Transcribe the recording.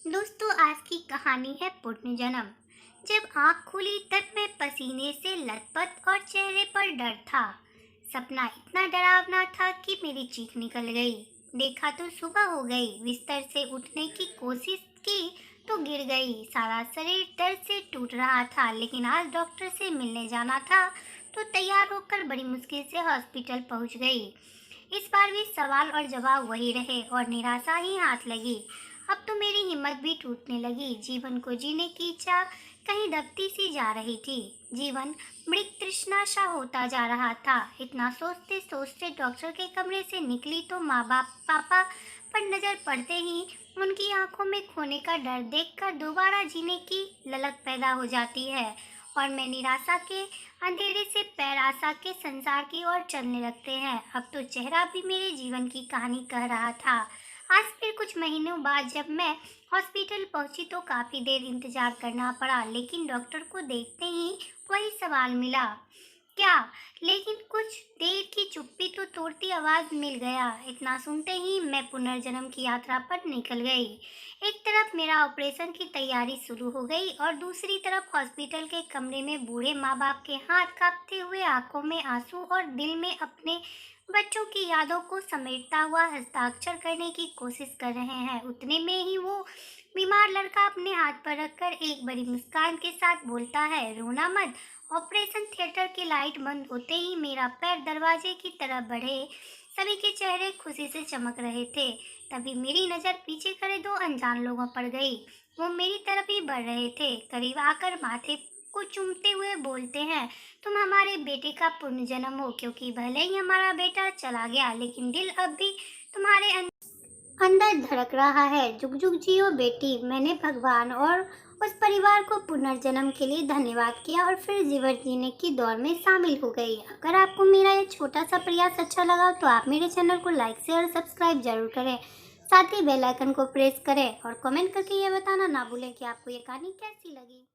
दोस्तों, आज की कहानी है पुनर्जन्म। जब आंख खुली तब मैं पसीने से लथपथ और चेहरे पर डर था। सपना इतना डरावना था कि मेरी चीख निकल गई। देखा तो सुबह हो गई। बिस्तर से उठने की कोशिश की तो गिर गई। सारा शरीर दर्द से टूट रहा था, लेकिन आज डॉक्टर से मिलने जाना था तो तैयार होकर बड़ी मुश्किल से हॉस्पिटल पहुंच गई। इस बार भी सवाल और जवाब वही रहे और निराशा ही हाथ लगी। अब तो मेरी हिम्मत भी टूटने लगी। जीवन को जीने की इच्छा कहीं दबती सी जा रही थी। जीवन मृग तृष्णा सा होता जा रहा था। इतना सोचते सोचते डॉक्टर के कमरे से निकली तो माँ बाप पापा पर नजर पड़ते ही उनकी आंखों में खोने का डर देखकर दोबारा जीने की ललक पैदा हो जाती है और मैं निराशा के अंधेरे से पैर आशा के संसार की ओर चलने लगते हैं। अब तो चेहरा भी मेरे जीवन की कहानी कह रहा था। आज फिर कुछ महीनों बाद जब मैं हॉस्पिटल पहुंची तो काफी देर इंतजार करना पड़ा, लेकिन डॉक्टर को देखते ही वही सवाल मिला, क्या? लेकिन कुछ देर की चुप्पी तो तोड़ती आवाज मिल गया। इतना सुनते ही मैं पुनर्जन्म की यात्रा पर निकल गई। एक तरफ मेरा ऑपरेशन की तैयारी शुरू हो गई और दूसरी तरफ हॉस्पिटल के कमरे में बूढ़े माँ बाप के हाथ कांपते हुए, आंखों में आंसू और दिल में अपने बच्चों की यादों को समेटता हुआ हस्ताक्षर करने की कोशिश कर रहे हैं। उतने में ही वो बीमार लड़का अपने हाथ पर रखकर एक बड़ी मुस्कान के साथ बोलता है, रोना मत। ऑपरेशन थिएटर की लाइट बंद होते ही मेरा पैर दरवाजे की तरफ बढ़े। सभी के चेहरे खुशी से चमक रहे थे। तभी मेरी नजर पीछे खड़े दो अनजान लोगों पर गई। वो मेरी तरफ ही बढ़ रहे थे। करीब आकर माथे को चूमते हुए बोलते हैं, तुम हमारे बेटे का पुनर्जन्म हो, क्योंकि भले ही हमारा बेटा चला गया लेकिन दिल अब भी तुम्हारे अंदर धड़क रहा है। जुग जुग जियो बेटी। मैंने भगवान और उस परिवार को पुनर्जन्म के लिए धन्यवाद किया और फिर जीवन जीने की दौड़ में शामिल हो गई। अगर आपको मेरा ये छोटा सा प्रयास अच्छा लगा तो आप मेरे चैनल को लाइक शेयर और सब्सक्राइब जरूर करें। साथ ही बेल आइकन को प्रेस करें और कमेंट करके ये बताना ना भूलें कि आपको ये कहानी कैसी लगी।